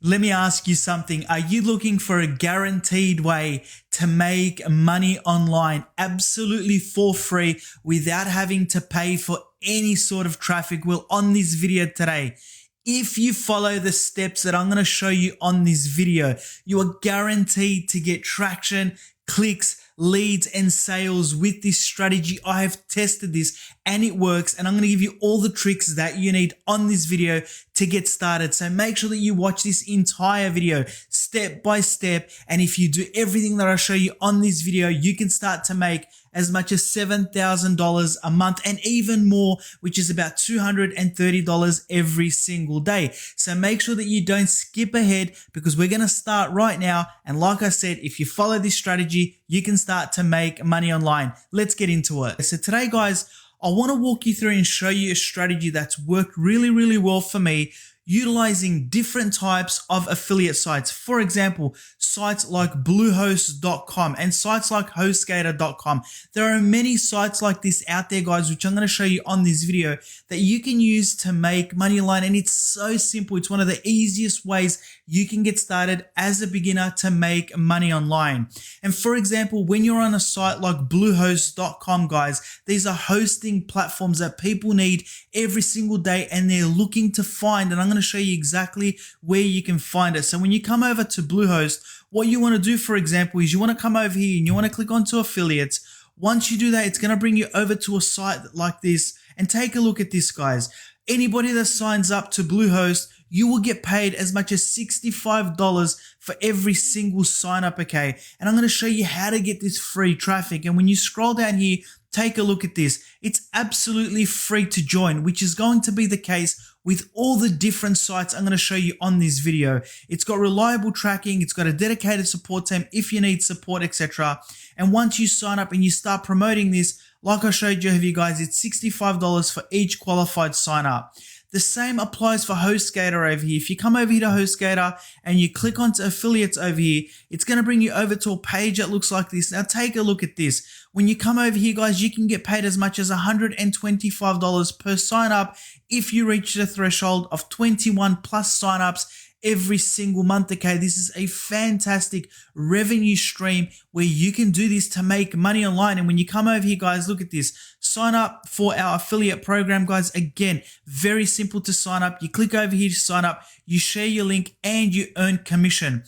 Let me ask you something. Are you looking for a guaranteed way to make money online absolutely for free without having to pay for any sort of traffic? Well, on this video today, if you follow the steps that I'm going to show you on this video, you are guaranteed to get traction, clicks, leads, and sales with this strategy. I have tested this and it works, and I'm going to give you all the tricks that you need on this video to get started. So make sure that you watch this entire video step by step, and if you do everything that I show you on this video, you can start to make as much as $7,000 a month and even more, which is about $230 every single day. So make sure that you don't skip ahead, because we're going to start right now. And like I said, if you follow this strategy, you can start to make money online. Let's get into it. So today, guys, I want to walk you through and show you a strategy that's worked really well for me, utilizing different types of affiliate sites. For example, sites like Bluehost.com and sites like HostGator.com. There are many sites like this out there, guys, which I'm going to show you on this video that you can use to make money online. And it's so simple. It's one of the easiest ways you can get started as a beginner to make money online. And for example, when you're on a site like Bluehost.com, guys, these are hosting platforms that people need every single day and they're looking to find. And I'm going to show you exactly where you can find it. So when you come over to Bluehost, what you want to do, for example, is you want to come over here and you want to click onto affiliates. Once you do that, it's going to bring you over to a site like this, and take a look at this, guys. Anybody that signs up to Bluehost, you will get paid as much as $65 for every single sign up, okay? And I'm going to show you how to get this free traffic. And when you scroll down here, take a look at this. It's absolutely free to join, which is going to be the case with all the different sites I'm going to show you on this video. It's got reliable tracking, it's got a dedicated support team if you need support, etc. And once you sign up and you start promoting this, like I showed you guys, it's $65 for each qualified sign up. The same applies for HostGator over here. If you come over here to HostGator and you click onto affiliates over here, it's going to bring you over to a page that looks like this. Now take a look at this. When you come over here, guys, you can get paid as much as $125 per sign up if you reach the threshold of 21 plus signups every single month, okay? This is a fantastic revenue stream where you can do this to make money online. And when you come over here, guys, look at this. Sign up for our affiliate program, guys. Again, very simple to sign up. You click over here to sign up, you share your link, and you earn commission.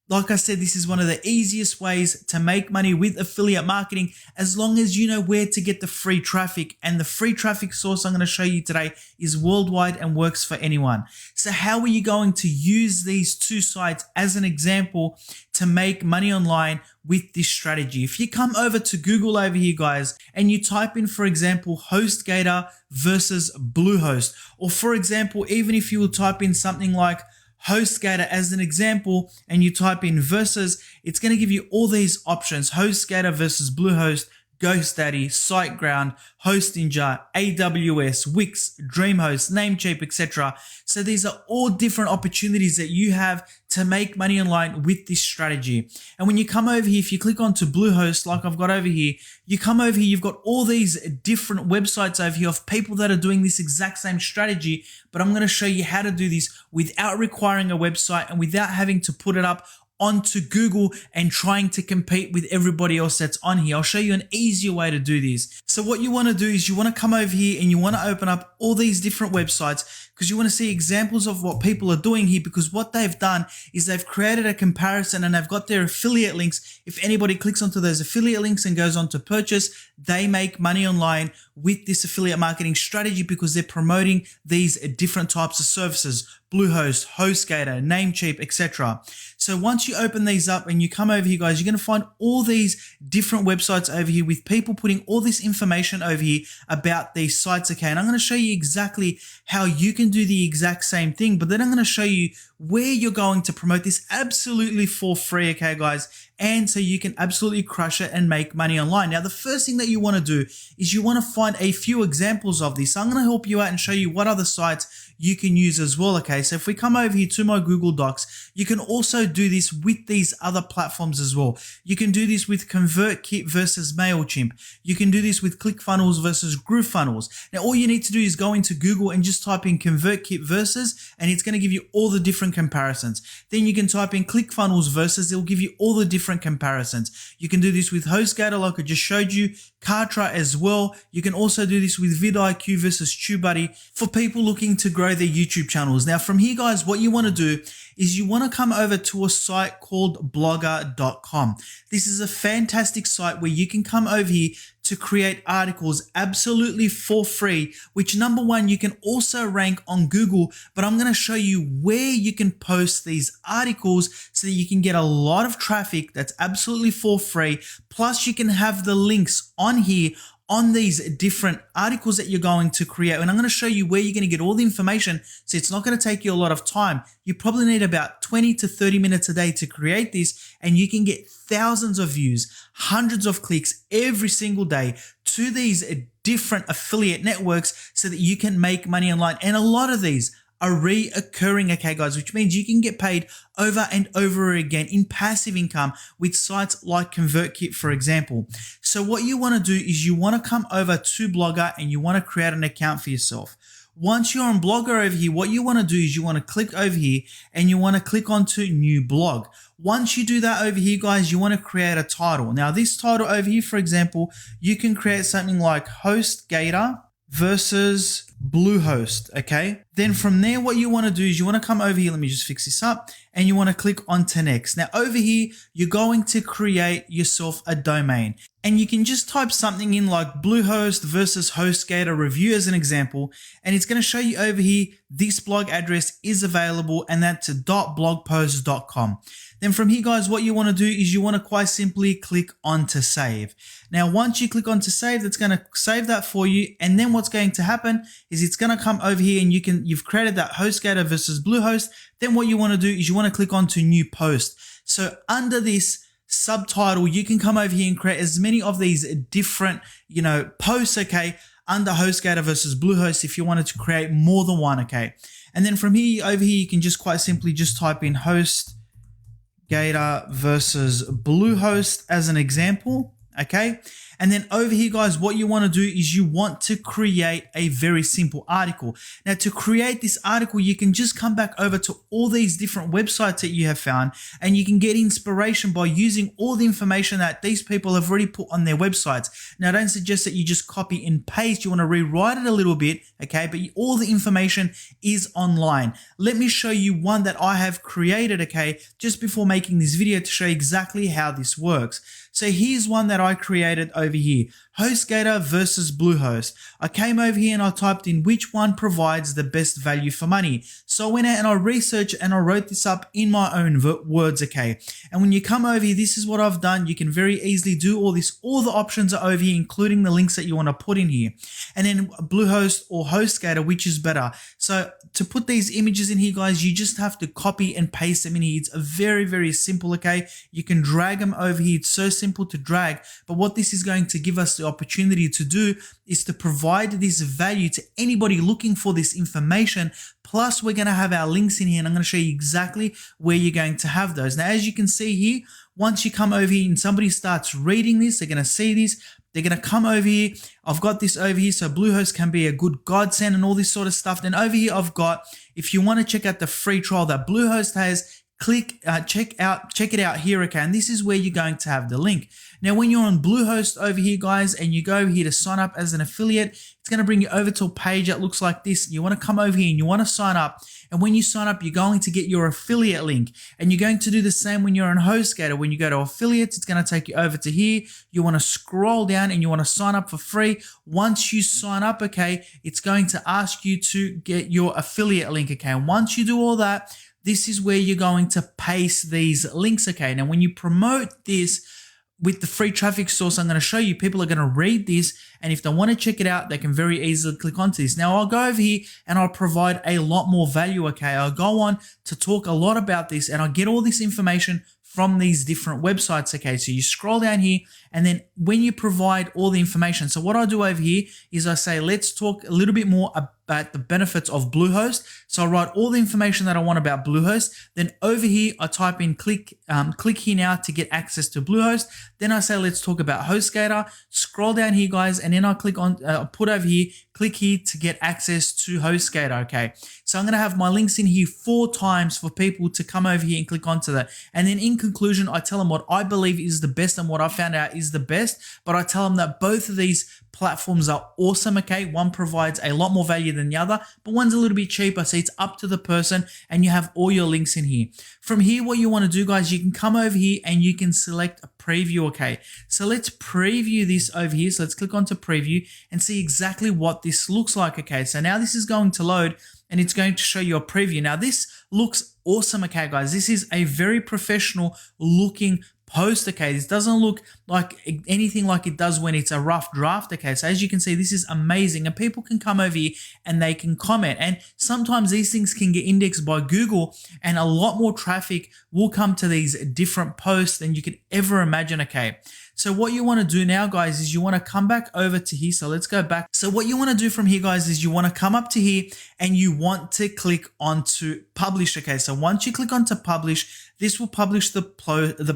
Like I said, this is one of the easiest ways to make money with affiliate marketing, as long as you know where to get the free traffic. And the free traffic source I'm going to show you today is worldwide and works for anyone. So how are you going to use these two sites as an example to make money online with this strategy? If you come over to Google over here, guys, and you type in, for example, HostGator versus Bluehost, or for example, even if you will type in something like HostGator as an example, and you type in versus, it's going to give you all these options: HostGator versus Bluehost, GoDaddy, SiteGround, Hostinger, AWS, Wix, DreamHost, Namecheap, etc. So these are all different opportunities that you have to make money online with this strategy. And when you come over here, if you click onto Bluehost, like I've got over here, you come over here, you've got all these different websites over here of people that are doing this exact same strategy, but I'm going to show you how to do this without requiring a website and without having to put it up onto Google and trying to compete with everybody else that's on here. I'll show you an easier way to do this. So what you want to do is you want to come over here and you want to open up all these different websites, because you want to see examples of what people are doing here, because what they've done is they've created a comparison and they've got their affiliate links. If anybody clicks onto those affiliate links and goes on to purchase, they make money online with this affiliate marketing strategy, because they're promoting these different types of services: Bluehost, HostGator, Namecheap, etc. So once you open these up and you come over here, guys, you're going to find all these different websites over here with people putting all this information over here about these sites, okay? And I'm going to show you exactly how you can do the exact same thing, but then I'm going to show you where you're going to promote this absolutely for free, okay, guys? And so you can absolutely crush it and make money online. Now, the first thing that you want to do is you want to find a few examples of this. So I'm going to help you out and show you what other sites you can use as well, okay? So if we come over here to my Google Docs, You can also do this with these other platforms as well. You can do this with ConvertKit versus MailChimp. You can do this with ClickFunnels versus GrooveFunnels. Now, all you need to do is go into Google and just type in ConvertKit versus, and it's going to give you all the different comparisons. Then you can type in ClickFunnels versus, it will give you all the different comparisons. You can do this with HostGator like I just showed you, Kartra as well. You can also do this with vidIQ versus TubeBuddy for people looking to grow their YouTube channels. Now from here, guys, what you want to do is you want to come over to a site called blogger.com. This is a fantastic site where you can come over here to create articles absolutely for free, which number one, you can also rank on Google, but I'm going to show you where you can post these articles so that you can get a lot of traffic that's absolutely for free. Plus you can have the links on here on these different articles that you're going to create. And I'm going to show you where you're going to get all the information. So it's not going to take you a lot of time. You probably need about 20 to 30 minutes a day to create this, and you can get thousands of views, hundreds of clicks every single day to these different affiliate networks so that you can make money online. And a lot of these are reoccurring, okay guys, which means you can get paid over and over again in passive income with sites like ConvertKit, for example. So what you want to do is you want to come over to Blogger and you want to create an account for yourself. Once you're on Blogger over here, what you want to do is you want to click over here and you want to click onto new blog. Once you do that over here, guys, you want to create a title. Now this title over here, for example, you can create something like HostGator versus Bluehost, okay? Then from there, what you want to do is you want to come over here. Let me just fix this up. And you want to click on to next. Now over here, you're going to create yourself a domain. And you can just type something in like Bluehost versus HostGator review as an example. And it's going to show you over here, this blog address is available, and that's .blogpost.com. Then from here, guys, what you want to do is you want to quite simply click on to save. Now, once you click on to save, that's going to save that for you. And then what's going to happen is it's going to come over here and you've created that HostGator versus Bluehost. Then what you want to do is you want to click on to new post. So under this subtitle, you can come over here and create as many of these different, posts, okay, under HostGator versus Bluehost if you wanted to create more than one, okay. And then from here, over here, you can just quite simply just type in HostGator versus Bluehost as an example, okay? And then over here, guys, what you want to do is you want to create a very simple article. Now, to create this article, you can just come back over to all these different websites that you have found, and you can get inspiration by using all the information that these people have already put on their websites. Now, I don't suggest that you just copy and paste. You want to rewrite it a little bit, okay? But all the information is online. Let me show you one that I have created, okay, just before making this video to show you exactly how this works. So here's one that I created over here, HostGator versus Bluehost. I came over here and I typed in which one provides the best value for money. So I went out and I researched and I wrote this up in my own words, okay? And when you come over here, this is what I've done. You can very easily do all this. All the options are over here, including the links that you want to put in here. And then Bluehost or HostGator, which is better. So to put these images in here, guys, you just have to copy and paste them in here. It's very, very simple, okay? You can drag them over here. It's so simple to drag. But what this is going to give us the opportunity to do is to provide this value to anybody looking for this information. Plus, we're going to have our links in here, and I'm going to show you exactly where you're going to have those. Now, as you can see here, once you come over here and somebody starts reading this, they're going to see this. They're going to come over here. I've got this over here. So Bluehost can be a good godsend and all this sort of stuff. Then over here, I've got, if you want to check out the free trial that Bluehost has, check it out here, okay? And this is where you're going to have the link. Now, when you're on Bluehost over here, guys, and you go here to sign up as an affiliate, it's going to bring you over to a page that looks like this. You want to come over here and you want to sign up. And when you sign up, you're going to get your affiliate link. And you're going to do the same when you're on HostGator. When you go to affiliates, it's going to take you over to here. You want to scroll down and you want to sign up for free. Once you sign up, okay, it's going to ask you to get your affiliate link, okay? And once you do all that, this is where you're going to paste these links, okay? Now, when you promote this with the free traffic source I'm going to show you, people are going to read this, and if they want to check it out, they can very easily click onto this. Now, I'll go over here and I'll provide a lot more value, okay? I'll go on to talk a lot about this, and I'll get all this information from these different websites, okay? So you scroll down here, and then when you provide all the information, so what I do over here is I say, let's talk a little bit more about the benefits of Bluehost. So I write all the information that I want about Bluehost. Then over here, I type in click here now to get access to Bluehost. Then I say, let's talk about HostGator. Scroll down here, guys, and then I click on, put over here, click here to get access to HostGator, okay? So I'm going to have my links in here 4 times for people to come over here and click onto that. And then in conclusion, I tell them what I believe is the best and what I found out is the best, but I tell them that both of these platforms are awesome, okay? One provides a lot more value than the other, but one's a little bit cheaper, so it's up to the person, and you have all your links in here. From here, what you want to do, guys, you can come over here and you can select a preview, okay? So let's preview this over here. So let's click onto preview and see exactly what this looks like, okay? So now this is going to load and it's going to show you a preview. Now this looks awesome, okay, guys? This is a very professional looking post, okay? This doesn't look like anything like it does when it's a rough draft, okay? So as you can see, this is amazing, and people can come over here and they can comment, and sometimes these things can get indexed by Google, and a lot more traffic will come to these different posts than you could ever imagine, okay? So what you want to do now, guys, is you want to come back over to here. So let's go back. So what you want to do from here, guys, is you want to come up to here and you want to click onto publish. Okay. So once you click onto publish, this will publish the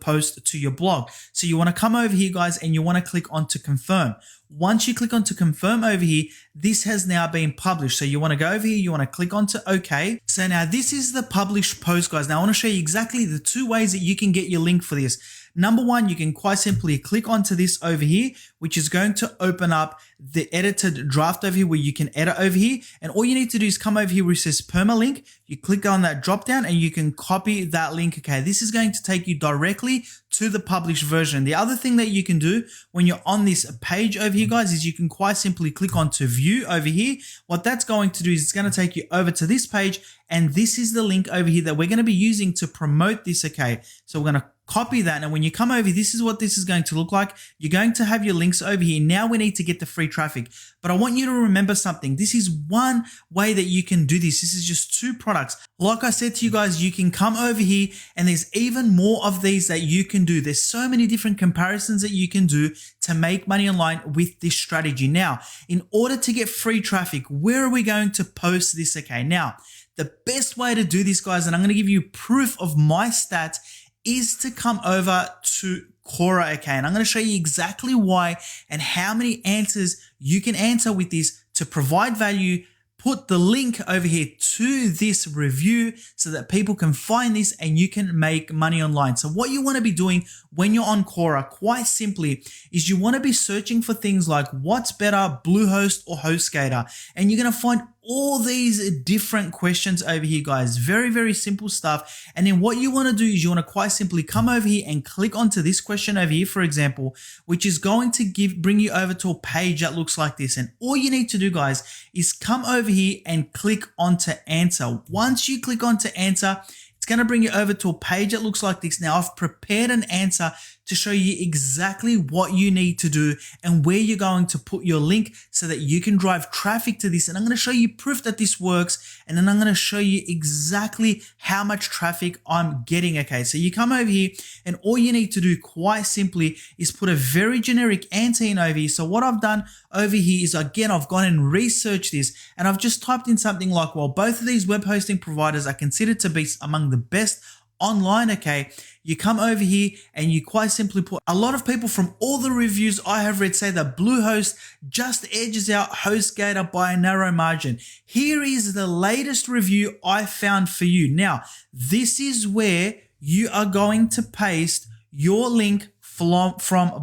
post to your blog. So you want to come over here, guys, and you want to click onto confirm. Once you click onto confirm over here, this has now been published. So you want to go over here, you want to click onto OK. So now this is the published post, guys. Now I want to show you exactly the 2 ways that you can get your link for this. Number one, you can quite simply click onto this over here, which is going to open up the edited draft over here where you can edit over here. And all you need to do is come over here where it says permalink. You click on that drop down and you can copy that link. Okay, this is going to take you directly to the published version. The other thing that you can do when you're on this page over here, guys, is you can quite simply click onto view over here. What that's going to do is it's going to take you over to this page, and this is the link over here that we're going to be using to promote this. Okay, so we're going to copy that. And when you come over, this is what this is going to look like. You're going to have your links over here. Now we need to get the free traffic, but I want you to remember something. This is one way that you can do this. This is just 2 products. Like I said to you guys, you can come over here and there's even more of these that you can do. There's so many different comparisons that you can do to make money online with this strategy. Now, in order to get free traffic, where are we going to post this? Okay, now the best way to do this, guys, and I'm going to give you proof of my stats, is to come over to Quora, okay? And I'm going to show you exactly why and how many answers you can answer with this to provide value. Put the link over here to this review so that people can find this and you can make money online. So what you want to be doing when you're on Quora, quite simply, is you want to be searching for things like what's better, Bluehost or HostGator, and you're going to find all these different questions over here, guys. Very, very simple stuff. And then what you want to do is you want to quite simply come over here and click onto this question over here, for example, which is going to bring you over to a page that looks like this. And all you need to do, guys, is come over here and click onto answer. Once you click onto answer, it's going to bring you over to a page that looks like this. Now, I've prepared an answer to show you exactly what you need to do and where you're going to put your link so that you can drive traffic to this. And I'm going to show you proof that this works. And then I'm going to show you exactly how much traffic I'm getting. Okay, so you come over here and all you need to do quite simply is put a very generic answer in over here. So what I've done over here is, again, I've gone and researched this and I've just typed in something like, well, both of these web hosting providers are considered to be among the best online. Okay, you come over here and you quite simply put, a lot of people from all the reviews I have read say that Bluehost just edges out HostGator by a narrow margin. Here is the latest review I found for you. Now, this is where you are going to paste your link from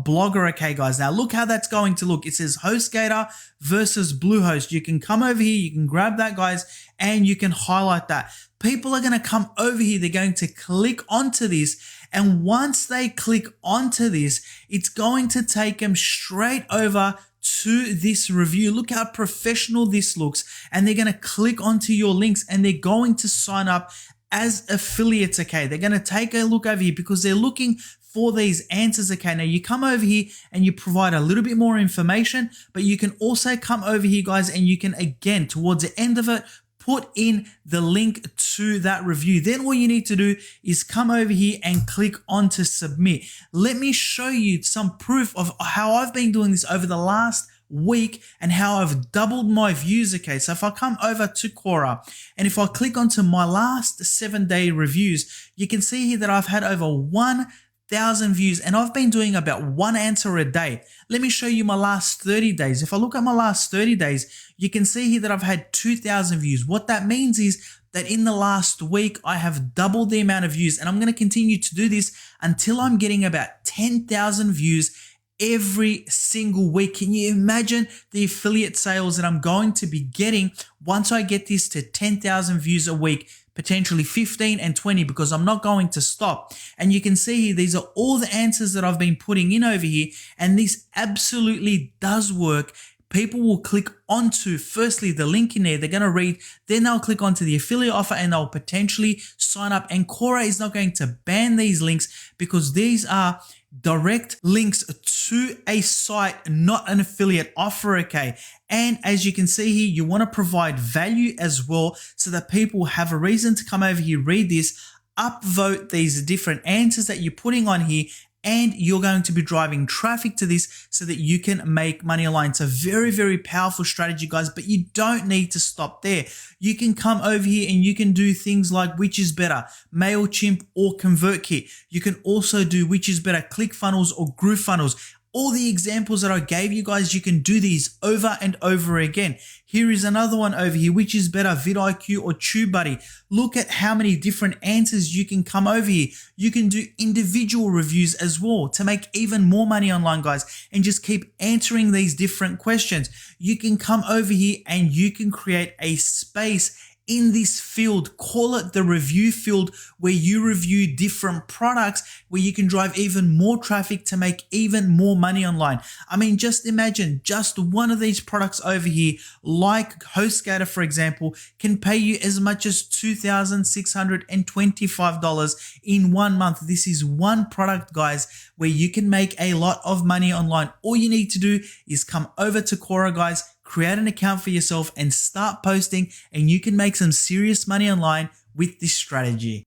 Blogger. Okay, guys, now look how that's going to look. It says HostGator versus Bluehost. You can come over here, you can grab that, guys, and you can highlight that. People are going to come over here. They're going to click onto this. And once they click onto this, it's going to take them straight over to this review. Look how professional this looks. And they're going to click onto your links and they're going to sign up as affiliates. Okay, they're going to take a look over here because they're looking for these answers. Okay, now you come over here and you provide a little bit more information, but you can also come over here, guys, and you can, again, towards the end of it, put in the link to that review. Then all you need to do is come over here and click on to submit. Let me show you some proof of how I've been doing this over the last week and how I've doubled my views. Okay, so if I come over to Quora and if I click onto my last 7-day reviews, you can see here that I've had over 1,000 views and I've been doing about one answer a day. Let me show you my last 30 days. If I look at my last 30 days, you can see here that I've had 2,000 views. What that means is that in the last week, I have doubled the amount of views, and I'm going to continue to do this until I'm getting about 10,000 views every single week. Can you imagine the affiliate sales that I'm going to be getting once I get this to 10,000 views a week? Potentially 15 and 20, because I'm not going to stop. And you can see here, these are all the answers that I've been putting in over here. And this absolutely does work. People will click onto, firstly, the link in there. They're going to read, then they'll click onto the affiliate offer and they'll potentially sign up. And Quora is not going to ban these links because these are direct links to a site, not an affiliate offer, okay? And as you can see here, you want to provide value as well so that people have a reason to come over here, read this, upvote these different answers that you're putting on here, and you're going to be driving traffic to this so that you can make money online. It's a very, very powerful strategy, guys, but you don't need to stop there. You can come over here and you can do things like which is better, MailChimp or ConvertKit. You can also do which is better, ClickFunnels or GrooveFunnels. All the examples that I gave you guys, you can do these over and over again. Here is another one over here, which is better, vidIQ or TubeBuddy. Look at how many different answers you can come over here. You can do individual reviews as well to make even more money online, guys, and just keep answering these different questions. You can come over here and you can create a space in this field, call it the review field, where you review different products, where you can drive even more traffic to make even more money online. I mean, just imagine just one of these products over here, like HostGator, for example, can pay you as much as $2,625 in 1 month. This is one product, guys, where you can make a lot of money online. All you need to do is come over to Quora, guys, create an account for yourself and start posting, and you can make some serious money online with this strategy.